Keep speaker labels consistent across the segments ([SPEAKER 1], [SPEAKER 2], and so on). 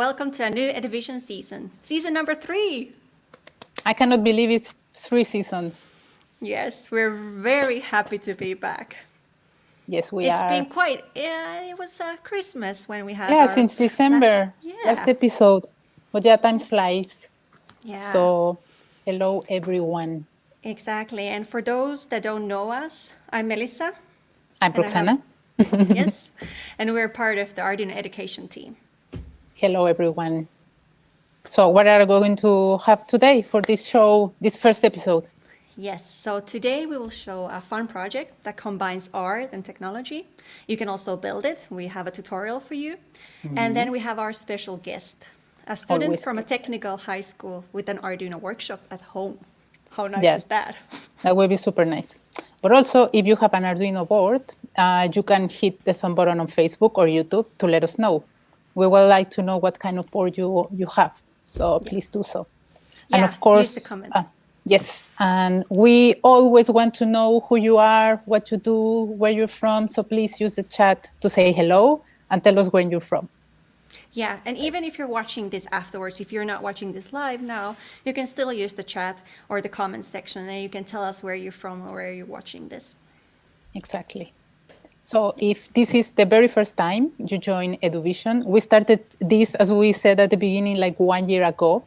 [SPEAKER 1] welcome to a new EDUvision season number 3.
[SPEAKER 2] I cannot believe it's 3 seasons.
[SPEAKER 1] Yes, we're very happy to be back.
[SPEAKER 2] Yes, we
[SPEAKER 1] It's
[SPEAKER 2] are.
[SPEAKER 1] been quite, it was Christmas when we had
[SPEAKER 2] Yeah, since December, last episode. But yeah, time flies.
[SPEAKER 1] Yeah.
[SPEAKER 2] So, hello everyone.
[SPEAKER 1] Exactly. And for those that don't know us, I'm Melissa.
[SPEAKER 2] I'm Roxana.
[SPEAKER 1] Yes. And we're part of the Arduino education team.
[SPEAKER 2] Hello everyone. So what are we going to have today for this show, this first episode?
[SPEAKER 1] Yes, so today we will show a fun project that combines art and technology. You can also build it. We have a tutorial for you. Mm-hmm. And then we have our special guest, a student
[SPEAKER 2] Always
[SPEAKER 1] from
[SPEAKER 2] guest.
[SPEAKER 1] A technical high school with an Arduino workshop at home. How nice is that?
[SPEAKER 2] That will be super nice. But also, if you have an Arduino board, you can hit the thumb button on Facebook or YouTube to let us know. We would like to know what kind of board you have. So please do so.
[SPEAKER 1] Yeah,
[SPEAKER 2] and of course,
[SPEAKER 1] use the comment.
[SPEAKER 2] Yes, and we always want to know who you are, what you do, where you're from. So please use the chat to say hello and tell us where you're from.
[SPEAKER 1] Yeah, and even if you're watching this afterwards, if you're not watching this live now, you can still use the chat or the comments section, and you can tell us where you're from or where you're watching this.
[SPEAKER 2] Exactly. So if this is the very first time you join EduVision, we started this, as we said at the beginning, like 1 year ago,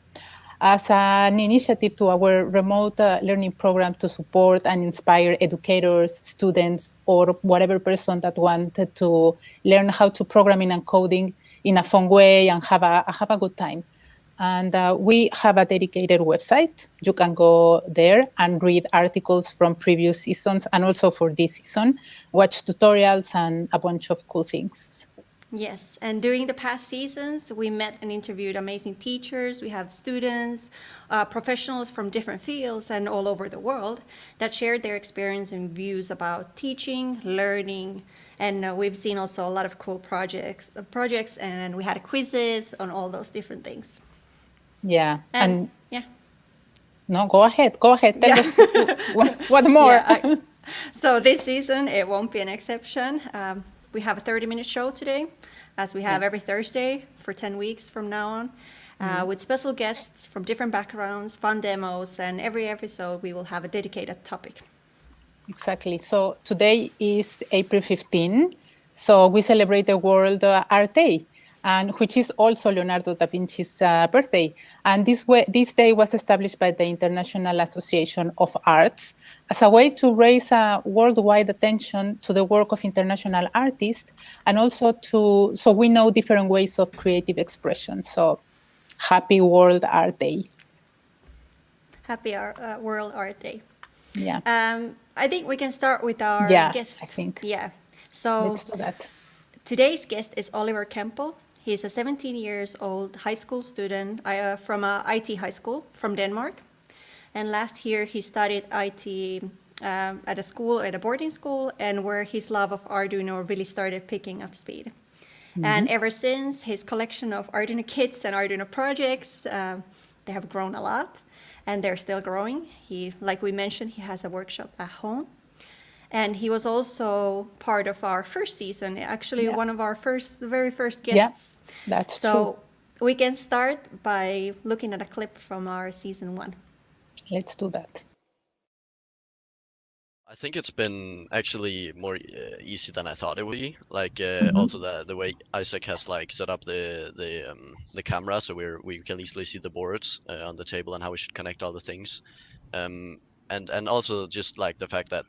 [SPEAKER 2] as an initiative to our remote learning program to support and inspire educators, students, or whatever person that wanted to learn how to programming and coding in a fun way and have a good time. And we have a dedicated website. You can go there and read articles from previous seasons and also for this season, watch tutorials and a bunch of cool things.
[SPEAKER 1] Yes, and during the past seasons, we met and interviewed amazing teachers. We have students, professionals from different fields and all over the world that shared their experience and views about teaching, learning, and we've seen also a lot of cool projects, and we had quizzes on all those different things.
[SPEAKER 2] Yeah,
[SPEAKER 1] and yeah.
[SPEAKER 2] No, go ahead. Tell us what more.
[SPEAKER 1] Yeah, so this season, it won't be an exception. We have a 30-minute show today, as we have every Thursday for 10 weeks from now on, with special guests from different backgrounds, fun demos, and every episode we will have a dedicated topic.
[SPEAKER 2] Exactly. So today is April 15, so we celebrate the World Art Day, and which is also Leonardo da Vinci's birthday. And this day was established by the International Association of Arts as a way to raise worldwide attention to the work of international artists, and also so we know different ways of creative expression. So happy World Art Day.
[SPEAKER 1] Happy World Art Day.
[SPEAKER 2] Yeah.
[SPEAKER 1] I think we can start with our guest.
[SPEAKER 2] I think.
[SPEAKER 1] Yeah. So
[SPEAKER 2] let's do that.
[SPEAKER 1] Today's guest is Oliver Kempel. He's a 17 years old high school student from IT high school from Denmark. And last year he studied IT at a boarding school, and where his love of Arduino really started picking up speed. Mm-hmm. And ever since, his collection of Arduino kits and Arduino projects, they have grown a lot, and they're still growing. Like we mentioned, he has a workshop at home. And he was also part of our first season, actually one of our very first guests.
[SPEAKER 2] Yeah, that's
[SPEAKER 1] true.
[SPEAKER 2] So
[SPEAKER 1] we can start by looking at a clip from our season 1.
[SPEAKER 2] Let's do that.
[SPEAKER 3] I think it's been actually more easy than I thought it would be. Like also the way Isaac has like set up the camera, so we can easily see the boards on the table and how we should connect all the things. And also just like the fact that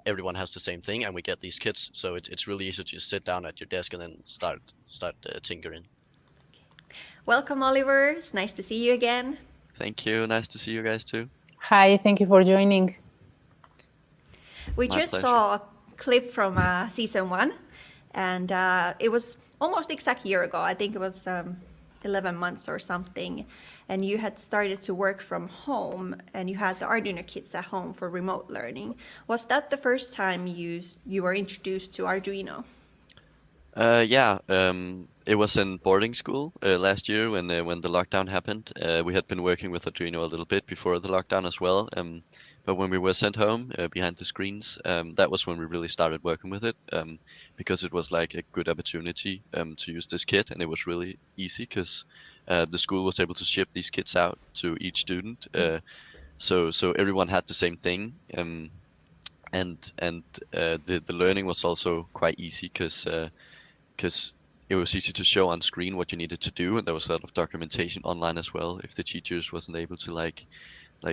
[SPEAKER 3] everyone has the same thing and we get these kits, so it's really easy to just sit down at your desk and then start tinkering.
[SPEAKER 1] Welcome, Oliver. It's nice to see you again.
[SPEAKER 4] Thank you. Nice to see you guys too.
[SPEAKER 2] Hi, thank you for joining.
[SPEAKER 1] We just saw a clip from season 1, and it was almost exact year ago. I think it was 11 months or something, and you had started to work from home, and you had the Arduino kits at home for remote learning. Was that the first time you were introduced to Arduino?
[SPEAKER 4] Yeah, it was in boarding school last year when the lockdown happened. We had been working with Arduino a little bit before the lockdown as well. But when we were sent home behind the screens, that was when we really started working with it, because it was like a good opportunity to use this kit, and it was really easy because the school was able to ship these kits out to each student. So everyone had the same thing. The learning was also quite easy because it was easy to show on screen what you needed to do, and there was a lot of documentation online as well. If the teachers wasn't able to like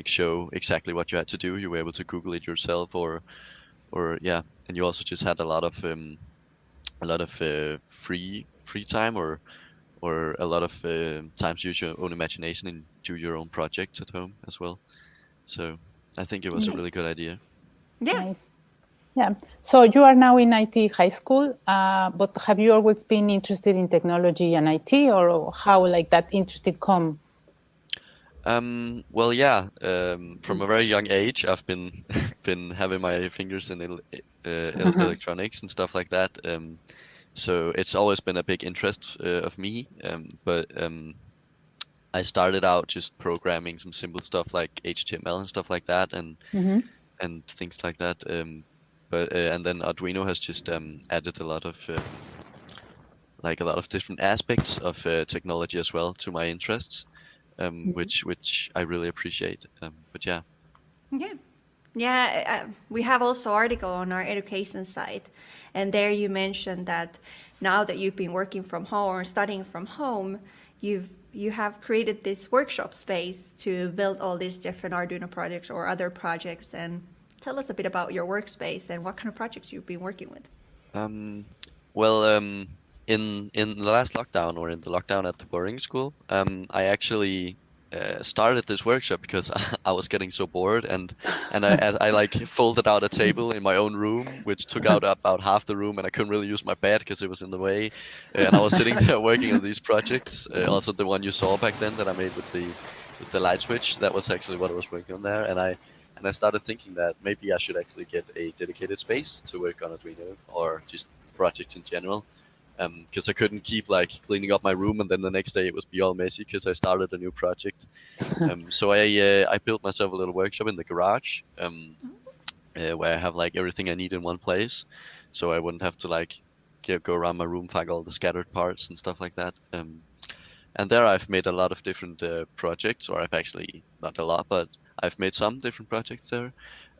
[SPEAKER 4] show exactly what you had to do, you were able to Google it yourself, or yeah, and you also just had a lot of free time, or a lot of times to use your own imagination and do your own projects at home as well. So I think it was a really good idea.
[SPEAKER 1] Yeah.
[SPEAKER 2] Nice. Yeah. So you are now in IT high school, but have you always been interested in technology and IT, or how like that interest did come?
[SPEAKER 4] Well, yeah. From a very young age, I've been been having my fingers in electronics and stuff like that. So it's always been a big interest of me. But I started out just programming some simple stuff like HTML and stuff like that, and things like that. And then Arduino has just added a lot of different aspects of technology as well to my interests, which I really appreciate. But yeah.
[SPEAKER 1] Yeah. Yeah, we have also article on our education site, and there you mentioned that now that you've been working from home or studying from home, you have created this workshop space to build all these different Arduino projects or other projects. And tell us a bit about your workspace and what kind of projects you've been working with.
[SPEAKER 4] Well, in the last lockdown, or in the lockdown at the boarding school, I actually started this workshop because I was getting so bored, and I like folded out a table in my own room, which took out about half the room, and I couldn't really use my bed because it was in the way. And I was sitting there working on these projects. Also, the one you saw back then that I made with the light switch, that was actually what I was working on there. And I started thinking that maybe I should actually get a dedicated space to work on Arduino, or just projects in general. Because I couldn't keep like cleaning up my room and then the next day it was be all messy because I started a new project. So I built myself a little workshop in the garage, where I have like everything I need in one place, so I wouldn't have to like go around my room, find all the scattered parts and stuff like that. And there I've made a lot of different projects, or I've actually not a lot, but I've made some different projects there.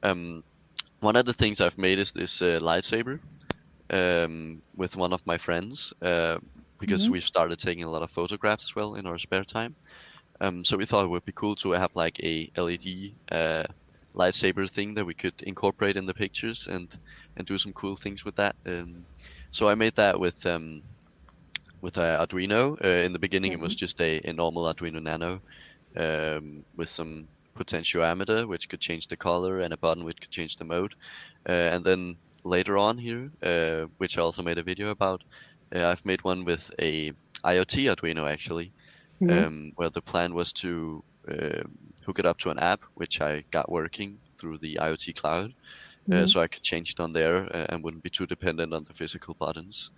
[SPEAKER 4] One of the things I've made is this lightsaber. With one of my friends, because we've started taking a lot of photographs as well in our spare time. So we thought it would be cool to have like a LED lightsaber thing that we could incorporate in the pictures and do some cool things with that. So I made that with Arduino. In the beginning, it was just a normal Arduino Nano with some potentiometer, which could change the color, and a button which could change the mode. And then later on here, which I also made a video about, I've made one with a IoT Arduino actually, where the plan was to hook it up to an app, which I got working through the IoT cloud, so I could change it on there and wouldn't be too dependent on the physical buttons.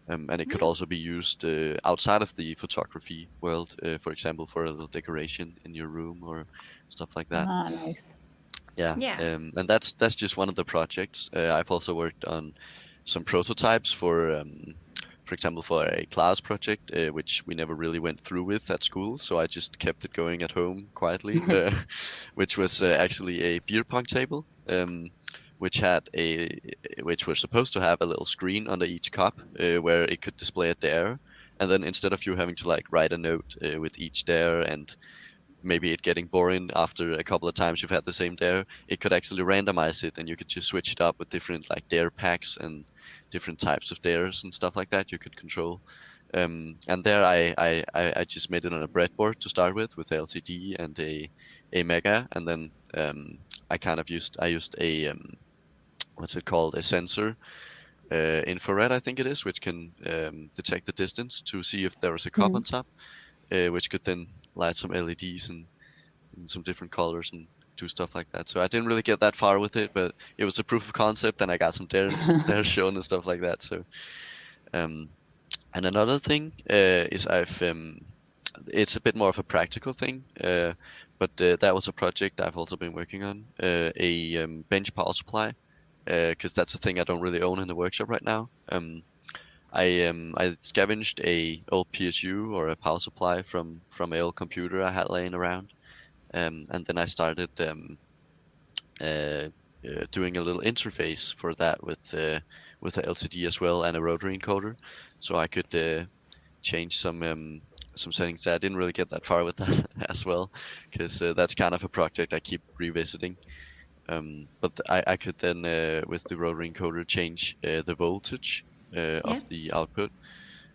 [SPEAKER 4] And it could also be used outside of the photography world, for example, for a little decoration in your room or stuff like that.
[SPEAKER 2] Ah, nice.
[SPEAKER 4] Yeah. And that's just one of the projects. I've also worked on some prototypes for example, for a class project, which we never really went through with at school, so I just kept it going at home quietly, which was actually a beer pong table, which was supposed to have a little screen under each cup where it could display a dare, and then instead of you having to like write a note with each dare and maybe it getting boring after a couple of times you've had the same dare, it could actually randomize it, and you could just switch it up with different like dare packs and different types of dares and stuff like that you could control. And there I just made it on a breadboard to start with LCD and a Mega, and then I used a what's it called, a sensor, infrared I think it is, which can detect the distance to see if there is a cup on top, which could then light some LEDs and some different colors and do stuff like that. So I didn't really get that far with it, but it was a proof of concept, and I got some dares shown and stuff like that. So And another thing is it's a bit more of a practical thing, but that was a project I've also been working on, a bench power supply, because that's a thing I don't really own in the workshop right now. I scavenged a old PSU or a power supply from an old computer I had laying around, and then I started doing a little interface for that with a LCD as well and a rotary encoder, so I could change some settings. I didn't really get that far with that as well, because that's kind of a project I keep revisiting. But I could then with the rotary encoder change the voltage of the output.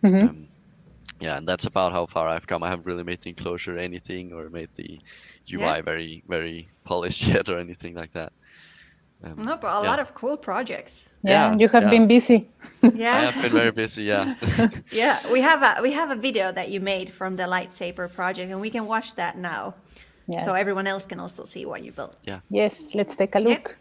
[SPEAKER 2] Mhm.
[SPEAKER 4] Yeah, and that's about how far I've come. I haven't really made the enclosure or anything, or made the UI very, very polished yet, or anything like that.
[SPEAKER 1] No, but a lot of cool projects.
[SPEAKER 2] Yeah,
[SPEAKER 4] Yeah,
[SPEAKER 2] you have
[SPEAKER 4] yeah.
[SPEAKER 2] been busy.
[SPEAKER 4] I
[SPEAKER 1] Yeah.
[SPEAKER 4] have been very busy. Yeah.
[SPEAKER 1] Yeah, we have a video that you made from the Lightsaber project, and we can watch that now,
[SPEAKER 2] Yeah.
[SPEAKER 1] so everyone else can also see what you built.
[SPEAKER 4] Yeah.
[SPEAKER 2] Yes, let's take a
[SPEAKER 1] Yeah.
[SPEAKER 2] look.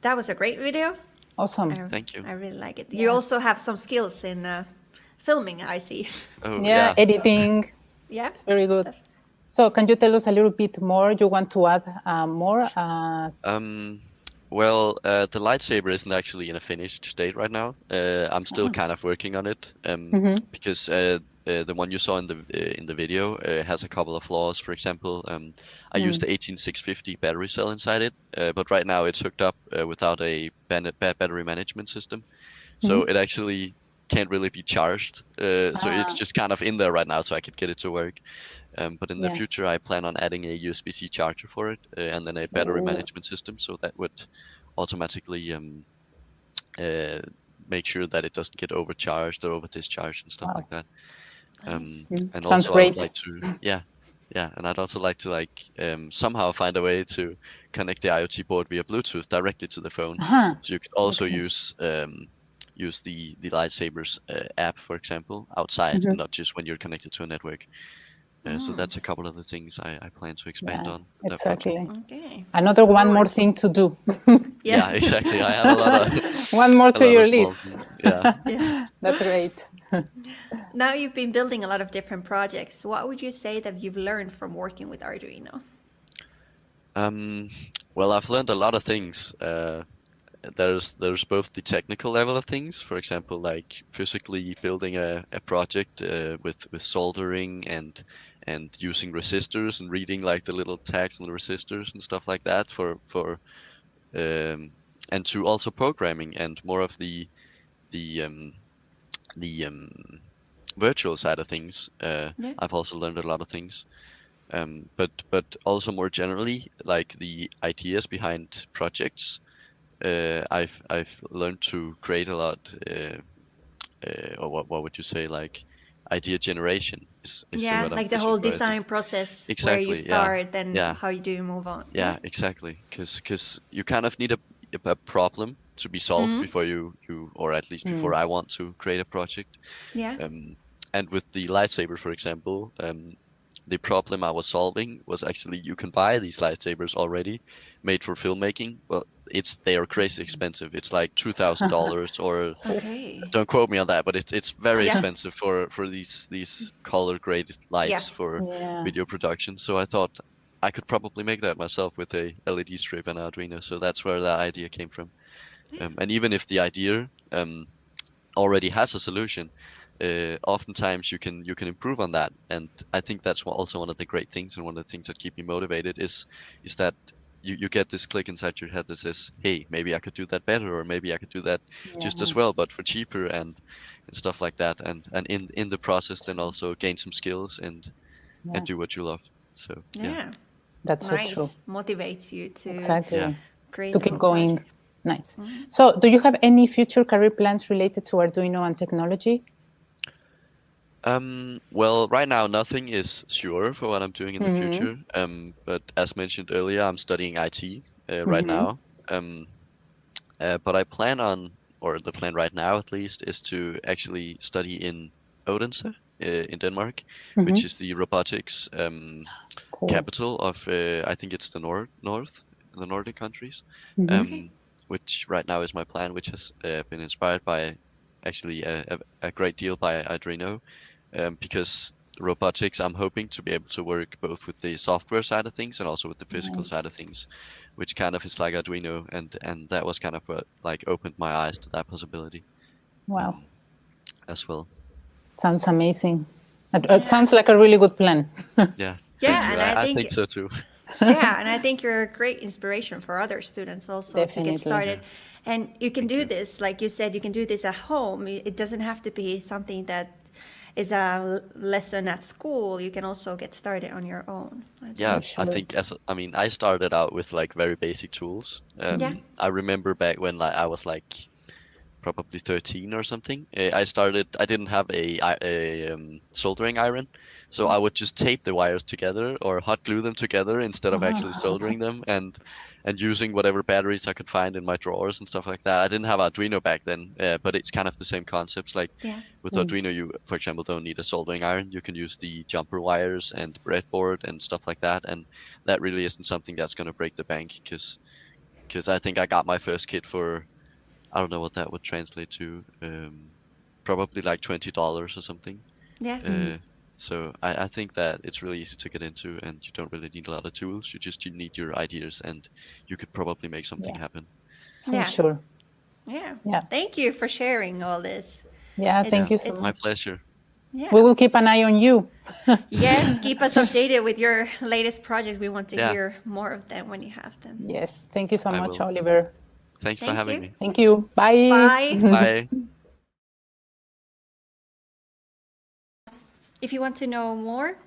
[SPEAKER 1] That was a great video.
[SPEAKER 2] Awesome.
[SPEAKER 4] Thank you.
[SPEAKER 1] I really like it. You also have some skills in filming, I see.
[SPEAKER 4] Oh,
[SPEAKER 2] Yeah, editing.
[SPEAKER 1] Yeah.
[SPEAKER 2] It's very good. So can you tell us a little bit more? You want to add more?
[SPEAKER 4] Well, the lightsaber isn't actually in a finished state right now. I'm still kind of working on it, because the one you saw in the video has a couple of flaws. For example, I used the 18650 battery cell inside it, but right now it's hooked up without a battery management system, so it actually can't really be charged. So it's just kind of in there right now, so I could get it to work. But in the future, I plan on adding a USB-C charger for it, and then a battery management system, so that would automatically make sure that it doesn't get overcharged or over discharged and stuff like that. And
[SPEAKER 2] Sounds
[SPEAKER 4] also,
[SPEAKER 2] great.
[SPEAKER 4] I would like to, and I'd also like to somehow find a way to connect the IoT board via Bluetooth directly to the phone, so you could also use the Lightsaber's app, for example, outside, and not just when you're connected to a network. So that's a couple of the things I plan to expand on. with that project.
[SPEAKER 2] Exactly.
[SPEAKER 1] Okay.
[SPEAKER 2] Another one more thing to do.
[SPEAKER 4] Yeah, exactly. I have a lot of
[SPEAKER 2] One more to
[SPEAKER 4] lot
[SPEAKER 2] your
[SPEAKER 4] of small
[SPEAKER 2] list.
[SPEAKER 4] things. Yeah.
[SPEAKER 1] Yeah.
[SPEAKER 2] That's great.
[SPEAKER 1] Now you've been building a lot of different projects. What would you say that you've learned from working with Arduino?
[SPEAKER 4] Well, I've learned a lot of things. There's both the technical level of things, for example, like physically building a project with soldering and using resistors and reading like the little tags on the resistors and stuff like that for and to also programming and more of the um, the virtual side of things.
[SPEAKER 1] Yeah.
[SPEAKER 4] I've also learned a lot of things. But also more generally, like the ideas behind projects, I've learned to create a lot, or what would you say, like idea generation is the
[SPEAKER 1] Yeah,
[SPEAKER 4] word I'm
[SPEAKER 1] like the
[SPEAKER 4] fishing
[SPEAKER 1] whole
[SPEAKER 4] for, I think.
[SPEAKER 1] design process where you
[SPEAKER 4] Exactly, yeah,
[SPEAKER 1] start and
[SPEAKER 4] yeah,
[SPEAKER 1] how do you move on.
[SPEAKER 4] yeah, exactly. Because you kind of need a problem to be solved
[SPEAKER 1] Mm-hmm.
[SPEAKER 4] before you or at least before
[SPEAKER 2] Mm.
[SPEAKER 4] I want to create a project.
[SPEAKER 1] Yeah.
[SPEAKER 4] And with the lightsaber, for example, the problem I was solving was actually you can buy these lightsabers already made for filmmaking. Well, they are crazy expensive. It's like $2,000 or
[SPEAKER 1] Okay.
[SPEAKER 4] don't quote me on that, but it's very
[SPEAKER 1] Yeah.
[SPEAKER 4] expensive for these color graded
[SPEAKER 1] Yeah.
[SPEAKER 4] lights for
[SPEAKER 2] Yeah.
[SPEAKER 4] video production. So I thought I could probably make that myself with a LED strip and Arduino. So that's where that idea came from. And even if the idea already has a solution, oftentimes you can improve on that. And I think that's also one of the great things and one of the things that keep me motivated is that you get this click inside your head that says, hey, maybe I could do that better, or maybe I could do that just as
[SPEAKER 2] Yeah.
[SPEAKER 4] well, but for cheaper and stuff like that. And in the process, then also gain some skills
[SPEAKER 2] Yeah.
[SPEAKER 4] and do what you love. So yeah,
[SPEAKER 1] Yeah.
[SPEAKER 2] That's so true.
[SPEAKER 1] Nice. Motivates you to
[SPEAKER 2] Exactly.
[SPEAKER 4] yeah.
[SPEAKER 1] create
[SPEAKER 2] To
[SPEAKER 1] the
[SPEAKER 2] keep
[SPEAKER 1] whole
[SPEAKER 2] going.
[SPEAKER 1] project.
[SPEAKER 2] Nice. So, do you have any future career plans related to Arduino and technology?
[SPEAKER 4] Well, right now nothing is sure for what I'm doing in the
[SPEAKER 2] Mm-hmm.
[SPEAKER 4] future. But as mentioned earlier, I'm studying IT right
[SPEAKER 2] Mm-hmm.
[SPEAKER 4] now. But I plan on, or the plan right now at least, is to actually study in Odense, in Denmark, which
[SPEAKER 2] Mm-hmm.
[SPEAKER 4] is the robotics
[SPEAKER 2] Cool.
[SPEAKER 4] capital of, I think it's the the Nordic countries.
[SPEAKER 2] Mm-hmm.
[SPEAKER 1] Okay.
[SPEAKER 4] Which right now is my plan, which has been inspired by actually a great deal by Arduino, because robotics, I'm hoping to be able to work both with the software side of things and also with the physical side of
[SPEAKER 2] Nice.
[SPEAKER 4] things, which kind of is like Arduino, and that was kind of what like opened my eyes to that possibility
[SPEAKER 2] Wow.
[SPEAKER 4] as well.
[SPEAKER 2] Sounds amazing. It
[SPEAKER 1] Yeah.
[SPEAKER 2] sounds like a really good plan.
[SPEAKER 4] Yeah,
[SPEAKER 1] Yeah,
[SPEAKER 4] thank you.
[SPEAKER 1] and I
[SPEAKER 4] I
[SPEAKER 1] think
[SPEAKER 4] think so too.
[SPEAKER 1] yeah, and I think you're a great inspiration for other students also to
[SPEAKER 2] Definitely.
[SPEAKER 1] get started. And you can
[SPEAKER 4] Thank
[SPEAKER 1] do
[SPEAKER 4] you.
[SPEAKER 1] this, like you said, you can do this at home. It doesn't have to be something that is a lesson at school. You can also get started on your own. I think.
[SPEAKER 4] Yeah,
[SPEAKER 2] For
[SPEAKER 4] I
[SPEAKER 2] sure.
[SPEAKER 4] think I mean, I started out with like very basic tools.
[SPEAKER 1] Yeah.
[SPEAKER 4] I remember back when like I was like probably 13 or something. I didn't have a soldering iron, so I would just tape the wires together or hot glue them together instead of actually soldering them and using whatever batteries I could find in my drawers and stuff like that. I didn't have Arduino back then, but it's kind of the same concepts. Like
[SPEAKER 1] Yeah.
[SPEAKER 4] with Arduino, you, for example, don't need a soldering iron. You can use the jumper wires and the breadboard and stuff like that, and that really isn't something that's going to break the bank because I think I got my first kit for, I don't know what that would translate to. Probably like $20 or something.
[SPEAKER 1] Yeah.
[SPEAKER 4] So I think that it's really easy to get into, and you don't really need a lot of tools. You need your ideas, and you could probably make something
[SPEAKER 2] Yeah.
[SPEAKER 4] happen.
[SPEAKER 2] For
[SPEAKER 1] Yeah.
[SPEAKER 2] sure.
[SPEAKER 1] Yeah.
[SPEAKER 2] Yeah.
[SPEAKER 1] Thank you for sharing all this.
[SPEAKER 2] Yeah.
[SPEAKER 1] It's-
[SPEAKER 2] Thank you so
[SPEAKER 1] it's-
[SPEAKER 4] My
[SPEAKER 2] much.
[SPEAKER 4] pleasure.
[SPEAKER 1] Yeah.
[SPEAKER 2] We will keep an eye on you.
[SPEAKER 1] Yes, keep us updated with your latest projects. We want to
[SPEAKER 4] Yeah.
[SPEAKER 1] hear more of them when you have them.
[SPEAKER 2] Yes. Thank you so
[SPEAKER 4] I
[SPEAKER 2] much,
[SPEAKER 4] will.
[SPEAKER 2] Oliver.
[SPEAKER 4] Thanks for
[SPEAKER 1] Thank
[SPEAKER 4] having
[SPEAKER 1] you.
[SPEAKER 4] me.
[SPEAKER 2] Thank you. Bye.
[SPEAKER 1] Bye.
[SPEAKER 4] Bye.
[SPEAKER 1] If you want to know more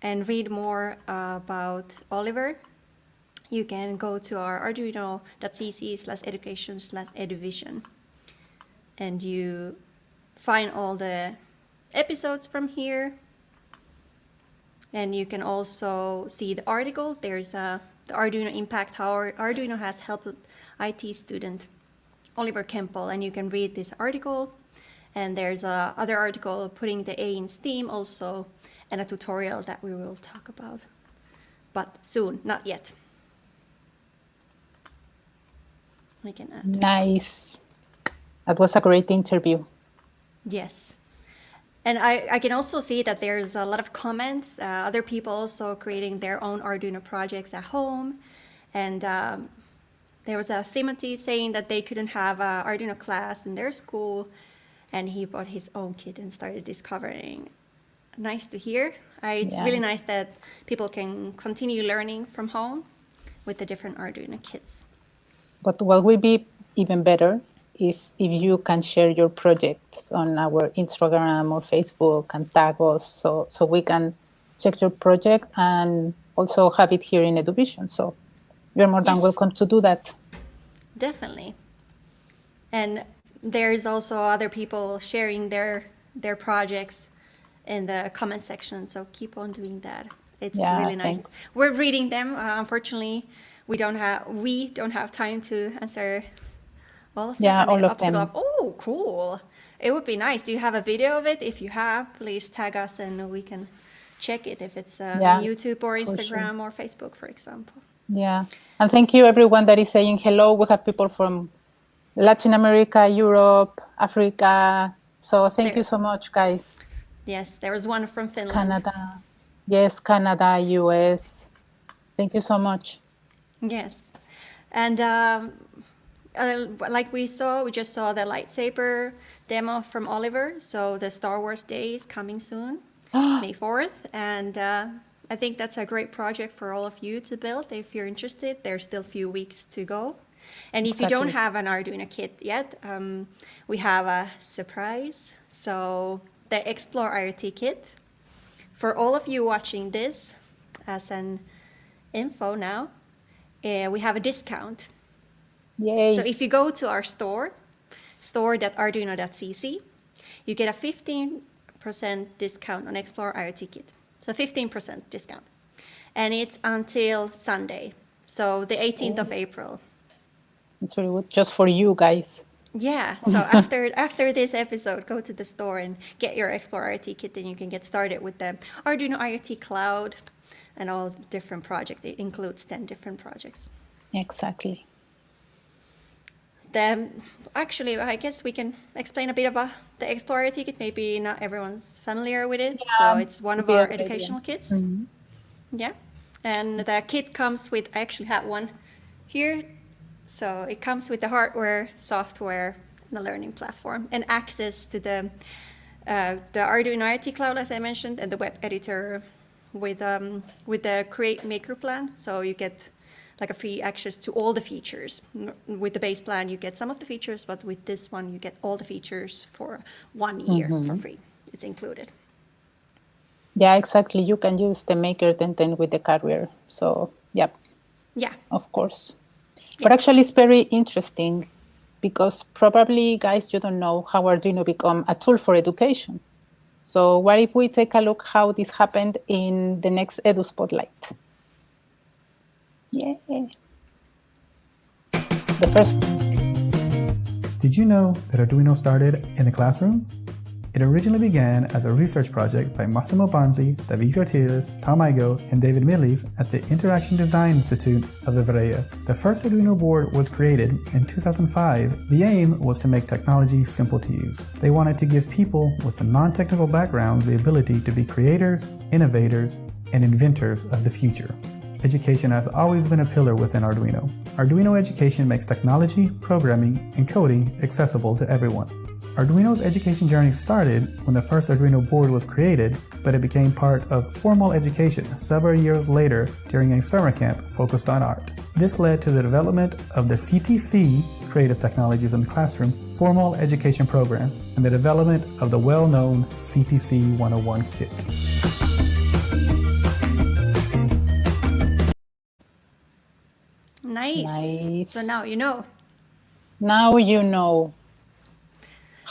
[SPEAKER 1] and read more about Oliver, you can go to our arduino.cc/education/eduvision, and you find all the episodes from here. And you can also see the article. There's the Arduino impact, how Arduino has helped IT student Oliver Kempel, and you can read this article. And there's a other article putting the A in STEAM also, and a tutorial that we will talk about, but soon, not yet. We can add.
[SPEAKER 2] Nice. That was a great interview.
[SPEAKER 1] Yes. And I can also see that there's a lot of comments, other people also creating their own Arduino projects at home. And there was a Timothy saying that they couldn't have an Arduino class in their school, and he bought his own kit and started discovering. Nice to hear. It's
[SPEAKER 2] Yeah.
[SPEAKER 1] really nice that people can continue learning from home with the different Arduino kits.
[SPEAKER 2] But what will be even better is if you can share your projects on our Instagram or Facebook and tag us so we can check your project and also have it here in EduVision. So you're more than
[SPEAKER 1] Yes.
[SPEAKER 2] welcome to do that.
[SPEAKER 1] Definitely. And there's also other people sharing their projects in the comment section, so keep on doing that. It's
[SPEAKER 2] Yeah,
[SPEAKER 1] really nice.
[SPEAKER 2] thanks.
[SPEAKER 1] We're reading them. Unfortunately, we don't have time to answer all of them.
[SPEAKER 2] Yeah,
[SPEAKER 1] And
[SPEAKER 2] all
[SPEAKER 1] then
[SPEAKER 2] of them.
[SPEAKER 1] upside up. Oh, cool. It would be nice. Do you have a video of it? If you have, please tag us and we can check it if it's
[SPEAKER 2] Yeah,
[SPEAKER 1] on YouTube or
[SPEAKER 2] for sure.
[SPEAKER 1] Instagram or Facebook, for example.
[SPEAKER 2] Yeah. And thank you everyone that is saying hello. We have people from Latin America, Europe, Africa. So thank you so much, guys.
[SPEAKER 1] Yes, there was one from Finland.
[SPEAKER 2] Canada. Yes, Canada, US. Thank you so much.
[SPEAKER 1] Yes. And like we just saw the lightsaber demo from Oliver. So the Star Wars Day is coming soon, May 4th. And I think that's a great project for all of you to build if you're interested. There's still a few weeks to go. And if you don't
[SPEAKER 2] Exactly.
[SPEAKER 1] have an Arduino kit yet, we have a surprise. So the Explore IoT kit. For all of you watching this as an info now, we have a discount.
[SPEAKER 2] Yay.
[SPEAKER 1] So if you go to our store.arduino.cc, you get a 15% discount on Explore IoT Kit. So 15% discount. And it's until Sunday, so the 18th of April.
[SPEAKER 2] It's very good. Just for you guys.
[SPEAKER 1] Yeah, so after this episode, go to the store and get your Explore IoT Kit, and you can get started with the Arduino IoT Cloud and all different projects. It includes 10 different projects.
[SPEAKER 2] Exactly.
[SPEAKER 1] Actually, I guess we can explain a bit about the Explore IoT Kit. Maybe not everyone's familiar with it.
[SPEAKER 2] Yeah,
[SPEAKER 1] So it's one of
[SPEAKER 2] would be a
[SPEAKER 1] our
[SPEAKER 2] good idea.
[SPEAKER 1] educational kits.
[SPEAKER 2] Mhm.
[SPEAKER 1] Yeah. And the kit comes with, I actually have one here. So it comes with the hardware, software, and the learning platform, and access to the Arduino IoT Cloud, as I mentioned, and the web editor with the Create Maker plan. So you get like a free access to all the features. With the base plan, you get some of the features, but with this one, you get all the features for 1 year for free. It's included.
[SPEAKER 2] Yeah, exactly. You can use the Maker 1010 with the carrier. So, yep,
[SPEAKER 1] Yeah.
[SPEAKER 2] of course. But actually, it's very interesting because probably, guys, you don't know how Arduino become a tool for education. So what if we take a look how this happened in the next EduSpotlight? Yeah. The first.
[SPEAKER 5] Did you know that Arduino started in a classroom? It originally began as a research project by Massimo Banzi, David Gutierrez, Tom Igo, and David Millies at the Interaction Design Institute of Ivrea. The first Arduino board was created in 2005. The aim was to make technology simple to use. They wanted to give people with the non-technical backgrounds the ability to be creators, innovators, and inventors of the future. Education has always been a pillar within Arduino. Arduino education makes technology, programming, and coding accessible to everyone. Arduino's education journey started when the first Arduino board was created, but it became part of formal education several years later during a summer camp focused on art. This led to the development of the CTC, Creative Technologies in the Classroom, formal education program, and the development of the well-known CTC 101 kit.
[SPEAKER 1] Nice. So now you know.
[SPEAKER 2] Now you know.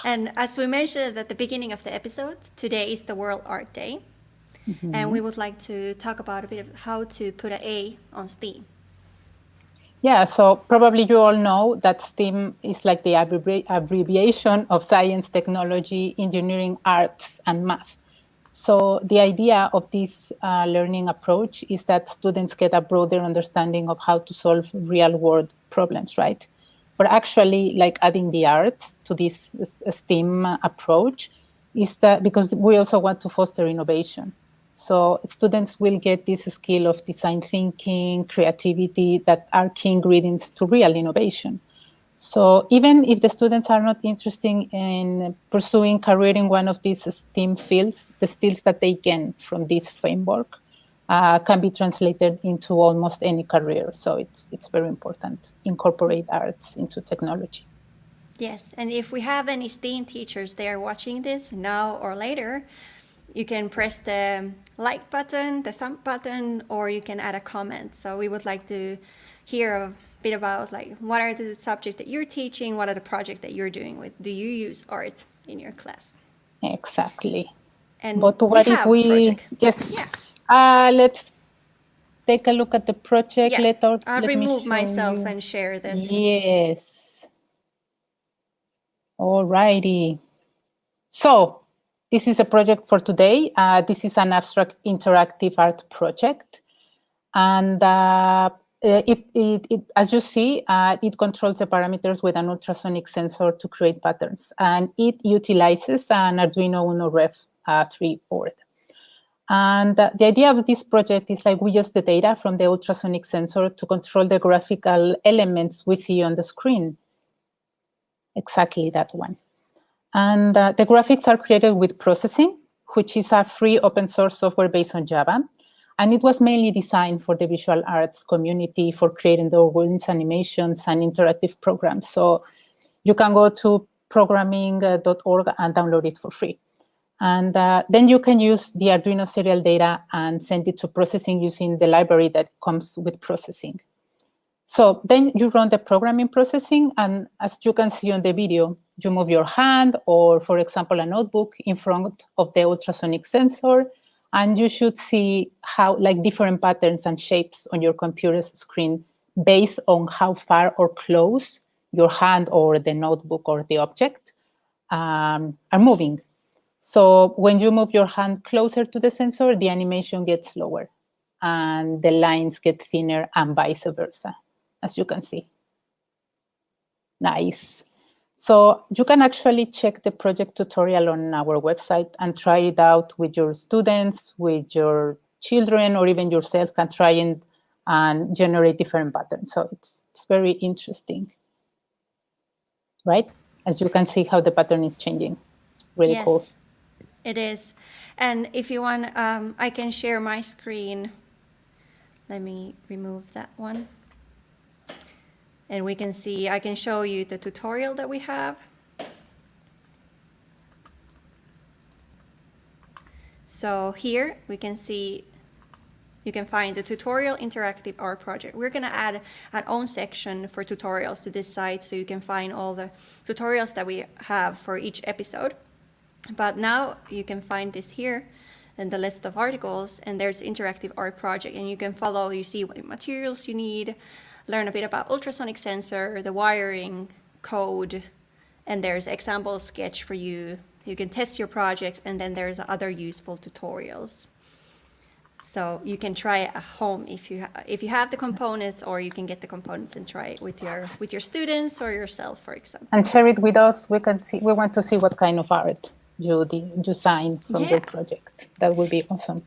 [SPEAKER 1] And as we mentioned at the beginning of the episode, today is the World Art Day. And we would like to talk about a bit of how to put an A on STEAM.
[SPEAKER 2] Yeah, so probably you all know that STEAM is like the abbreviation of science, technology, engineering, arts, and math. So the idea of this learning approach is that students get a broader understanding of how to solve real-world problems, right? But actually, like adding the arts to this STEAM approach is that because we also want to foster innovation. So students will get this skill of design thinking, creativity that are key ingredients to real innovation. So even if the students are not interested in pursuing career in one of these STEAM fields, the skills that they gain from this framework can be translated into almost any career. So it's very important to incorporate arts into technology.
[SPEAKER 1] Yes, and if we have any STEAM teachers there watching this now or later, you can press the like button, the thumb button, or you can add a comment. So we would like to hear a bit about like what are the subjects that you're teaching, what are the projects that you're doing with, do you use art in your class?
[SPEAKER 2] Exactly.
[SPEAKER 1] And
[SPEAKER 2] But what if
[SPEAKER 1] have a
[SPEAKER 2] we,
[SPEAKER 1] project.
[SPEAKER 2] yes, let's take a look at the project.
[SPEAKER 1] Yeah, I'll
[SPEAKER 2] Let me
[SPEAKER 1] remove
[SPEAKER 2] show
[SPEAKER 1] myself
[SPEAKER 2] you.
[SPEAKER 1] and share this.
[SPEAKER 2] Yes. Alrighty. So this is a project for today. This is an abstract interactive art project. And as you see, it controls the parameters with an ultrasonic sensor to create patterns. And it utilizes an Arduino Uno Rev 3 board. And the idea of this project is like we use the data from the ultrasonic sensor to control the graphical elements we see on the screen. Exactly that one. And the graphics are created with Processing, which is a free open source software based on Java. And it was mainly designed for the visual arts community for creating the worlds, animations, and interactive programs. So you can go to programming.org and download it for free. And then you can use the Arduino serial data and send it to Processing using the library that comes with Processing. So then you run the program in Processing, and as you can see on the video, you move your hand or, for example, a notebook in front of the ultrasonic sensor, and you should see how like different patterns and shapes on your computer's screen based on how far or close your hand or the notebook or the object are moving. So when you move your hand closer to the sensor, the animation gets slower and the lines get thinner and vice versa, as you can see. Nice. So you can actually check the project tutorial on our website and try it out with your students, with your children, or even yourself can try and generate different patterns. So it's very interesting, right? As you can see how the pattern is changing. Really cool.
[SPEAKER 1] It is. And if you want, I can share my screen. Let me remove that one. And we can see, I can show you the tutorial that we have. So here we can see, you can find the tutorial interactive art project. We're going to add our own section for tutorials to this site so you can find all the tutorials that we have for each episode. But now you can find this here in the list of articles, and there's interactive art project, and you can follow, you see what materials you need, learn a bit about ultrasonic sensor, the wiring, code, and there's example sketch for you. You can test your project, and then there's other useful tutorials. So you can try it at home if you have the components, or you can get the components and try it with your students or yourself, for example.
[SPEAKER 2] And share it with us. We can see. We want to see what kind of art you design from your project. That would be awesome.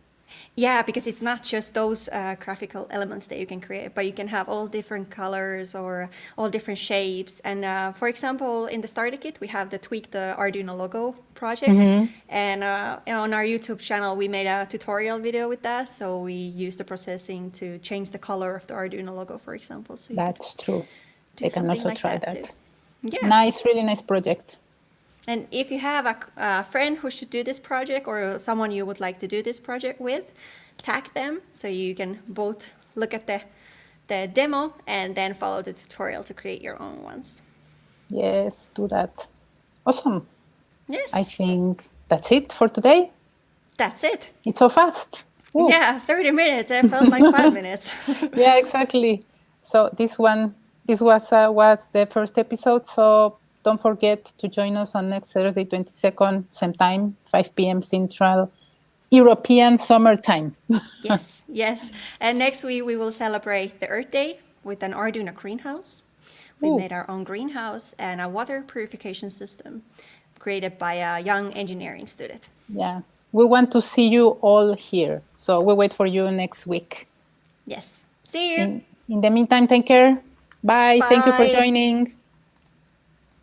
[SPEAKER 1] Yeah, because it's not just those graphical elements that you can create, but you can have all different colors or all different shapes. And for example, in the starter kit, we have the Tweak the Arduino logo project. Mm-hmm. And on our YouTube channel, we made a tutorial video with that. So we use the processing to change the color of the Arduino logo, for example. So
[SPEAKER 2] that's true. They can also like try that.
[SPEAKER 1] Yeah.
[SPEAKER 2] Nice, really nice project.
[SPEAKER 1] And if you have a friend who should do this project or someone you would like to do this project with, tag them so you can both look at the demo and then follow the tutorial to create your own ones.
[SPEAKER 2] Yes, do that. Awesome.
[SPEAKER 1] Yes.
[SPEAKER 2] I think that's it for today.
[SPEAKER 1] That's it.
[SPEAKER 2] It's so fast.
[SPEAKER 1] Ooh. Yeah, 30 minutes. It felt like 5 minutes.
[SPEAKER 2] Yeah, exactly. So this was the first episode. So don't forget to join us on next Thursday, 22nd, same time, 5 p.m. Central European summertime.
[SPEAKER 1] Yes. And next week we will celebrate the Earth Day with an Arduino greenhouse. We made our own greenhouse and a water purification system. created by a young engineering student.
[SPEAKER 2] Yeah. We want to see you all here. So we wait for you next week.
[SPEAKER 1] Yes. See you.
[SPEAKER 2] In the meantime, take care. Bye. Thank you for
[SPEAKER 1] Bye.
[SPEAKER 2] joining.